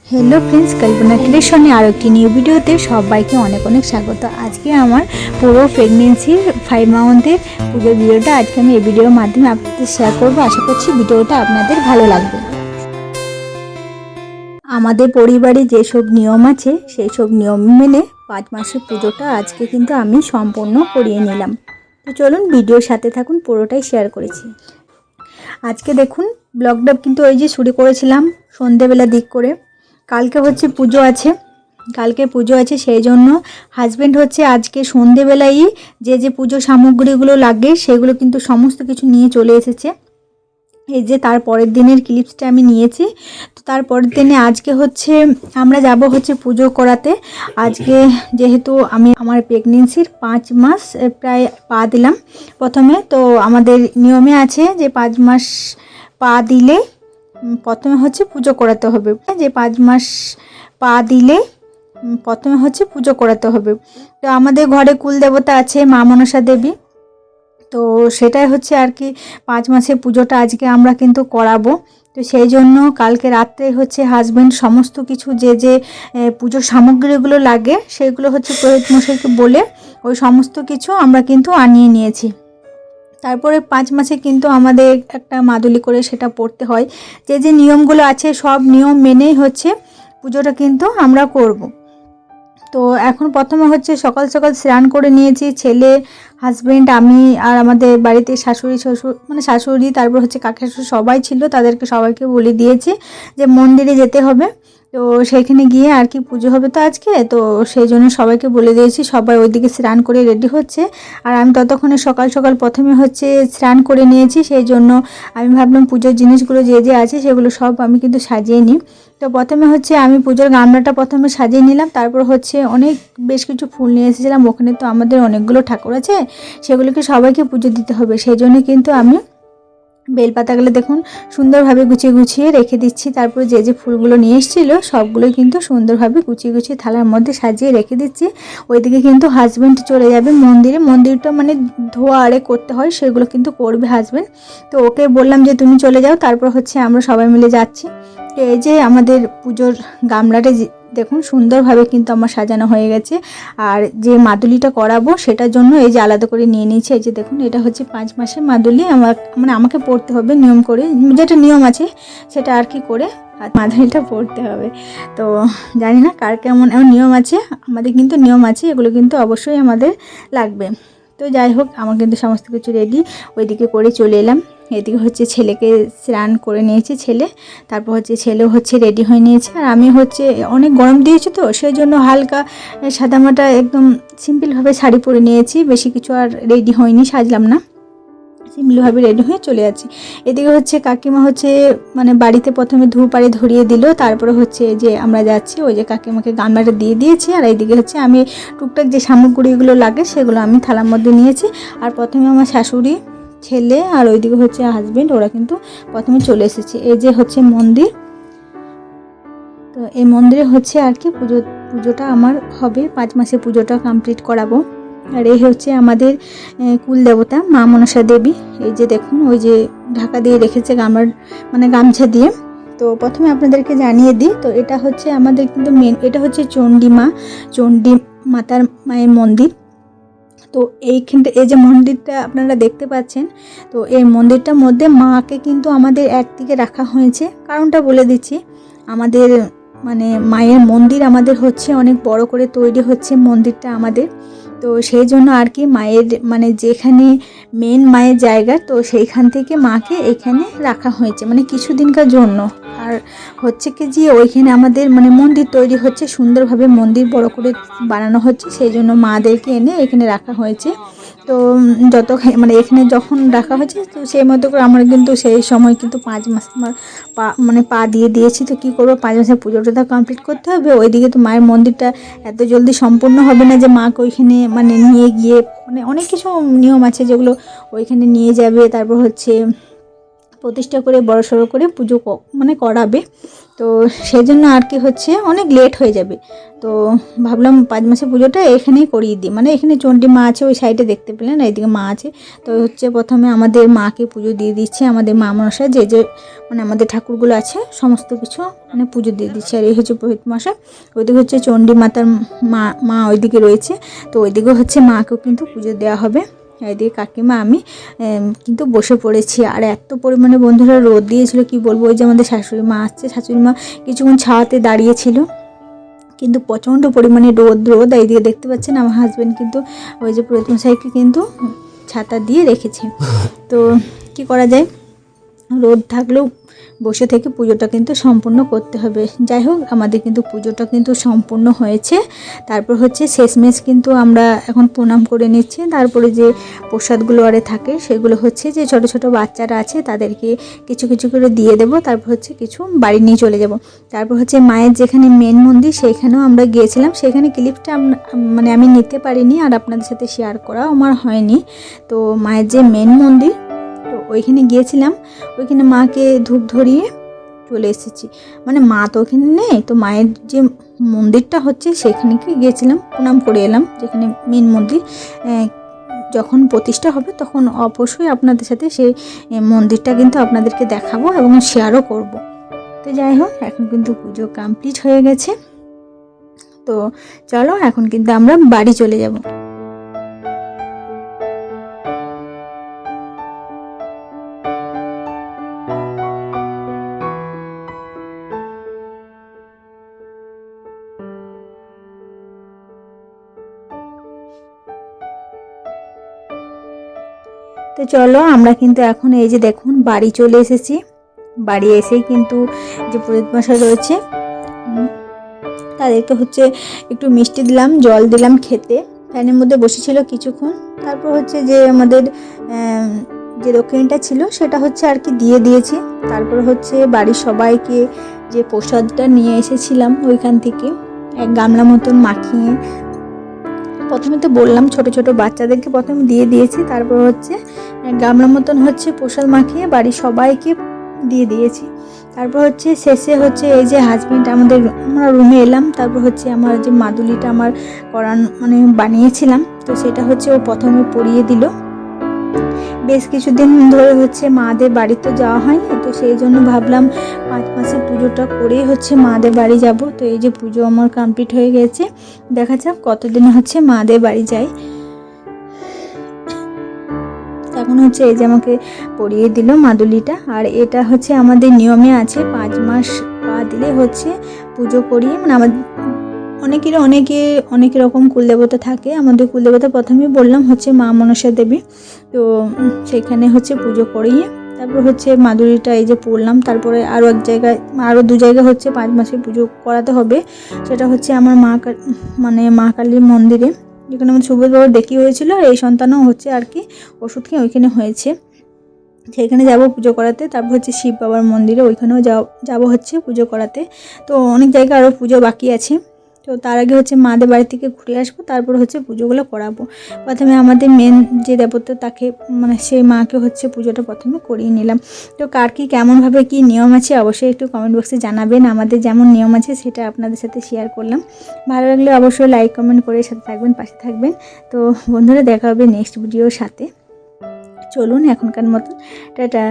Hello friends, कल्पना क्रिएशने आरो एक निউ ভিডিওতে সবাইকে অনেক অনেক স্বাগত। আজকে আমার পুরো প্রেগন্যান্সির 5 মান্থের পুরো ভিডিওটা আজকে আমি এই ভিডিওর মাধ্যমে আপনাদের শেয়ার করব। আশা করছি ভিডিওটা আপনাদের ভালো লাগবে। আমাদের পরিবারে যে সব নিয়ম আছে সেই সব নিয়ম মেনে 5 মাসের পুজোটা আজকে কিন্তু আমি সম্পূর্ণ করিয়ে নিলাম। তো চলুন ভিডিওর সাথে থাকুন, পুরোটাই শেয়ার করেছি। আজকে দেখুন ব্লগটা কিন্তু ওই যে শুরু করেছিলাম সন্ধ্যেবেলা দিক করে। কালকে হচ্ছে পুজো আছে, সেই জন্য হাজব্যান্ড হচ্ছে আজকে সন্ধেবেলাই যে পুজো সামগ্রীগুলো লাগে সেগুলো কিন্তু সমস্ত কিছু নিয়ে চলে এসেছে। এই যে তার পরের দিনের ক্লিপসটা আমি নিয়েছি। তো তার পরের দিনে আজকে হচ্ছে আমরা যাব হচ্ছে পুজো করাতে। আজকে যেহেতু আমি আমার প্রেগনেন্সির 5 মাস প্রায় পা দিলাম প্রথমে, তো আমাদের নিয়মে আছে যে 5 মাস পা দিলে প্রথমে হচ্ছে পুজো করাতে হবে। যে 5 মাস পা দিলে প্রথমে হচ্ছে পুজো করাতে হবে। তো আমাদের ঘরে কুলদেবতা আছে মা মনসা দেবী, তো সেটাই হচ্ছে আর কি 5 মাসের পুজোটা আজকে আমরা কিন্তু করাবো। তো সেই জন্য কালকে রাত্রে হচ্ছে হাজব্যান্ড সমস্ত কিছু যে পুজোর সামগ্রীগুলো লাগে সেগুলো হচ্ছে পুরোহিত মশাইকে বলে ওই সমস্ত কিছু আমরা কিন্তু আনিয়ে নিয়েছি। তারপরে 5 মাসে কিন্তু আমাদের একটা মাদুলি করে সেটা পড়তে হয়। যে নিয়মগুলো আছে সব নিয়ম মেনেই হচ্ছে পুজোটা কিন্তু আমরা করব। তো এখন প্রথমে হচ্ছে সকাল সকাল স্নান করে নিয়েছি, ছেলে, হাজব্যান্ড, আমি আর আমাদের বাড়িতে শাশুড়ি শ্বশুর মানে শাশুড়ি, তারপর হচ্ছে কাকা শ্বশুর সবাই ছিল, তাদেরকে সবাইকে বলে দিয়েছি যে মন্দিরে যেতে হবে। তো সেইখানে গিয়ে আর কি পুজো হবে তো আজকে, তো সেই জন্য সবাইকে বলে দিয়েছি। সবাই ওইদিকে স্নান করে রেডি হচ্ছে, আর আমি ততক্ষণে সকাল সকাল প্রথমে হচ্ছে স্নান করে নিয়েছি। সেই জন্য আমি ভাবলাম পুজোর জিনিসগুলো যে আছে সেগুলো সব আমি কিন্তু সাজিয়ে নিই। তো প্রথমে হচ্ছে আমি পুজোর গামলাটা প্রথমে সাজিয়ে নিলাম, তারপর হচ্ছে বেশ কিছু ফুল নিয়ে এসেছিলাম। ওখানে তো আমাদের অনেকগুলো ঠাকুর আছে, সেগুলোকে সবাইকে পুজো দিতে হবে। সেই জন্য কিন্তু আমি বেলপাতাগুলো দেখুন সুন্দরভাবে গুছিয়ে রেখে দিচ্ছি। তারপর যে ফুলগুলো নিয়ে এসেছিলো সবগুলোই কিন্তু সুন্দরভাবে গুছিয়ে থালার মধ্যে সাজিয়ে রেখে দিচ্ছি। ওইদিকে কিন্তু হাজব্যান্ড চলে যাবে মন্দিরটা মানে ধোয়া আরে করতে হয়, সেগুলো কিন্তু করবে হাজব্যান্ড। তো ওকে বললাম যে তুমি চলে যাও, তারপর হচ্ছে আমরা সবাই মিলে যাচ্ছি। তো এই যে আমাদের পুজোর গামলাটা দেখুন সুন্দরভাবে কিন্তু আমার সাজানো হয়ে গেছে। আর যে মাদুলিটা করাবো সেটার জন্য এই যে আলাদা করে নিয়ে নিয়েছি। এই যে দেখুন এটা হচ্ছে 5 মাসের মাদুলি, আমাকে পড়তে হবে নিয়ম করে, যেটা নিয়ম আছে সেটা আর কি করে মাদুলিটা পড়তে হবে। তো জানি না কার কেমন এমন নিয়ম আছে, আমাদের কিন্তু নিয়ম আছে, এগুলো কিন্তু অবশ্যই আমাদের লাগবে। তো যাই হোক আমার কিন্তু সমস্ত কিছু রেডি, ওইদিকে করে চলে এলাম। এদিকে হচ্ছে ছেলেকে স্নান করে নিয়েছি তারপর হচ্ছে ছেলেও হচ্ছে রেডি হয়ে নিয়েছে। আর আমি হচ্ছে অনেক গরম দিয়েছি তো সেই জন্য হালকা সাদামাটা একদম সিম্পলভাবে শাড়ি পরে নিয়েছি, বেশি কিছু আর রেডি হয়নি, সাজলাম না, সিম্পলভাবে রেডি হয়ে চলে যাচ্ছি। এদিকে হচ্ছে কাকিমা হচ্ছে মানে বাড়িতে প্রথমে ধূপআরে ধরিয়ে দিল, তারপরে হচ্ছে যে আমরা যাচ্ছি, ওই যে কাকিমাকে গামলাটা দিয়ে দিয়েছি। আর এইদিকে হচ্ছে আমি টুকটাক যে সামগ্রীগুলো লাগে সেগুলো আমি থালার মধ্যে নিয়েছি। আর প্রথমে আমার শাশুড়ি, ছেলে আর ওইদিকে হচ্ছে হাজব্যান্ড, ওরা কিন্তু প্রথমে চলে এসেছে। এই যে হচ্ছে মন্দির, তো এই মন্দিরে হচ্ছে আর কি পুজোটা আমার হবে, 5 মাসে পুজোটা কমপ্লিট করাবো। আর এই হচ্ছে আমাদের কুলদেবতা মা মনসা দেবী। এই যে দেখুন ওই যে ঢাকা দিয়ে রেখেছে গামছা দিয়ে। তো প্রথমে আপনাদেরকে জানিয়ে দিই, তো এটা হচ্ছে আমাদের কিন্তু এটা হচ্ছে চণ্ডী মাতার মায়ের মন্দির। তো এই যে মন্দিরটা আপনারা দেখতে পাচ্ছেন, তো এই মন্দিরটার মধ্যে মাকে কিন্তু আমাদের একদিকে রাখা হয়েছে। কারণটা বলে দিচ্ছি, আমাদের মানে মায়ের মন্দির আমাদের হচ্ছে অনেক বড় করে তৈরি হচ্ছে মন্দিরটা আমাদের। তো সেই জন্য আর কি মায়ের মানে যেখানে মেন মায়ের জায়গা, তো সেইখান থেকে মাকে এখানে রাখা হয়েছে মানে কিছুদিনকার জন্য। আর হচ্ছে কি যে ওইখানে আমাদের মানে মন্দির তৈরি হচ্ছে, সুন্দরভাবে মন্দির বড় করে বানানো হচ্ছে, সেই জন্য মাদেরকে এনে এখানে রাখা হয়েছে। তো মানে এখানে যখন রাখা হয়েছে তো সেই মতো করে আমরা কিন্তু সেই সময় কিন্তু 5 মাস পা দিয়ে দিয়েছি। তো কী করবো, 5 মাসের পুজোটা কমপ্লিট করতে হবে। ওইদিকে তো মায়ের মন্দিরটা এত জলদি সম্পূর্ণ হবে না যে মাকে ওইখানে মানে নিয়ে গিয়ে, মানে অনেক কিছু নিয়ম আছে যেগুলো ওইখানে নিয়ে যাবে, তারপর হচ্ছে প্রতিষ্ঠা করে বড়সড় করে পুজো মানে করাবে। তো সেই জন্য আর কি হচ্ছে অনেক লেট হয়ে যাবে। তো ভাবলাম 5 মাসের পুজোটা এখানেই করিয়ে দিই, মানে এখানে চণ্ডী মা আছে, ওই সাইডে দেখতে পেলেন, এইদিকে মা আছে। তো হচ্ছে প্রথমে আমাদের মাকে পুজো দিয়ে দিচ্ছে, আমাদের মা মনসা যে মানে আমাদের ঠাকুরগুলো আছে সমস্ত কিছু মানে পুজো দিয়ে দিচ্ছে। আর এই হচ্ছে পুরোহিত মশাই, ওইদিকে হচ্ছে চণ্ডী মাতার মা ওইদিকে রয়েছে। তো ওইদিকে হচ্ছে মাকেও কিন্তু পুজো দেওয়া হবে। এদিকে কাকিমা আমি কিন্তু বসে পড়েছি। আর এত পরিমাণে বন্ধুরা রোদ দিয়েছিল কি বলবো। ওই যে আমাদের শাশুড়ি মা আসছে, শাশুড়ি মা কিছুক্ষণ ছাওয়াতে দাঁড়িয়েছিল, কিন্তু প্রচণ্ড পরিমাণে রোদ। এইদিকে দেখতে পাচ্ছেন আমার হাজব্যান্ড কিন্তু ওই যে পুরোহিত মশাইকে কিন্তু ছাতা দিয়ে রেখেছে। তো কি করা যায়, রোদ থাকলেও বসে থেকে পুজোটা কিন্তু সম্পূর্ণ করতে হবে। যাই হোক, আমাদের কিন্তু পুজোটা কিন্তু সম্পূর্ণ হয়েছে। তারপর হচ্ছে শেষমেশ কিন্তু আমরা এখন প্রণাম করে নিচ্ছি। তারপরে যে প্রসাদগুলো আরে থাকে সেগুলো হচ্ছে যে ছোট ছোট বাচ্চারা আছে তাদেরকে কিছু কিছু করে দিয়ে দেব। তারপর হচ্ছে কিছু বাড়ি নিয়ে চলে যাব। তারপর হচ্ছে মায়ের যেখানে মেন মন্দির সেইখানেও আমরা গিয়েছিলাম। সেখানে ক্লিপটা মানে আমি নিতে পারিনি আর আপনাদের সাথে শেয়ার করা আমার হয়নি। তো মায়ের যে মেন মন্দির, তো ওইখানে গিয়েছিলাম, ওইখানে মাকে ধূপ ধরিয়ে চলে এসেছি। মানে মা তো ওখানে নেই, তো মায়ের যে মন্দিরটা হচ্ছে সেখানে গিয়েছিলাম, প্রণাম করে এলাম। যেখানে মেন মন্দির যখন প্রতিষ্ঠা হবে তখন অবশ্যই আপনাদের সাথে সেই মন্দিরটা কিন্তু আপনাদেরকে দেখাবো এবং শেয়ারও করব। তো যাই হোক, এখন কিন্তু পুজো কমপ্লিট হয়ে গেছে। তো চলো এখন কিন্তু আমরা বাড়ি চলে যাব। তো চলো আমরা কিন্তু এখন এই যে দেখুন বাড়ি চলে এসেছি। বাড়ি এসেই কিন্তু যে পুরোহিত মশাই রয়েছে তাদেরকে হচ্ছে একটু মিষ্টি দিলাম, জল দিলাম খেতে। ফ্যানের মধ্যে বসেছিল কিছুক্ষণ। তারপর হচ্ছে যে আমাদের যে দক্ষিণটা ছিল সেটা হচ্ছে আর কি দিয়ে দিয়েছি। তারপর হচ্ছে বাড়ির সবাইকে যে প্রসাদটা নিয়ে এসেছিলাম ওইখান থেকে এক গামলা মতন মাখিয়ে, প্রথমে তো বললাম ছোট ছোট বাচ্চাদেরকে প্রথমে দিয়ে দিয়েছি। তারপর হচ্ছে গামলা মতন হচ্ছে প্রসাদ মাখিয়ে বাড়ির সবাইকে দিয়ে দিয়েছি। তারপর হচ্ছে শেষে হচ্ছে এই যে হাজব্যান্ড আমরা রুমে এলাম। তারপর হচ্ছে আমার যে মাদুলিটা আমার মানে বানিয়েছিলাম, তো সেটা হচ্ছে ও প্রথমে পরিয়ে দিল। বেশ কিছুদিন ধরে হচ্ছে মাদের বাড়ি তো যাওয়া হয়নি, তো সেই জন্য ভাবলাম 5 মাসের পুজোটা করেই হচ্ছে মাদের বাড়ি যাব। তো এই যে পুজো আমার কমপ্লিট হয়ে গেছে, দেখা যাক কতদিনে হচ্ছে মাদের বাড়ি যাই। এখন হচ্ছে এই যে আমাকে পরিয়ে দিল মাদুলিটা। আর এটা হচ্ছে আমাদের নিয়মে আছে 5 মাস পা দিলে হচ্ছে পুজো করিয়ে, মানে আমাদের অনেক রকম কুলদেবতা থাকে। আমাদের কুলদেবতা প্রথমেই বললাম হচ্ছে মা মনসা দেবী। তো সেখানে হচ্ছে পুজো করিয়ে তারপর হচ্ছে মাদুলিটা এই যে পড়লাম। তারপরে আরও 2 জায়গায় হচ্ছে 5 মাসের পুজো করাতে হবে। সেটা হচ্ছে আমার মা কালীর মন্দিরে, যেখানে আমার সুবোধ বাবার দেখি হয়েছিল, আর এই সন্তানও হচ্ছে আর কি ওষুধ খেয়ে ওইখানে হয়েছে, সেখানে যাব পুজো করাতে। তারপর হচ্ছে শিব বাবার মন্দিরে, ওইখানেও যাব হচ্ছে পুজো করাতে। তো অনেক জায়গায় আরও পুজো বাকি আছে। তো তার আগে হচ্ছে মাদের বাড়ি থেকে ঘুরে আসবো, তারপর হচ্ছে পুজোগুলো করাবো। প্রথমে আমাদের মেন যে দেবতা তাকে মানে সেই মাকে হচ্ছে পুজোটা প্রথমে করিয়ে নিলাম। তো কার কি কেমনভাবে কি নিয়ম আছে অবশ্যই একটু কমেন্ট বক্সে জানাবেন। আমাদের যেমন নিয়ম আছে সেটা আপনাদের সাথে শেয়ার করলাম। ভালো লাগলে অবশ্যই লাইক কমেন্ট করে সাথে থাকবেন, পাশে থাকবেন। তো বন্ধুরা দেখা হবে নেক্সট ভিডিওর সাথে। চলুন এখনকার মতো টাটা।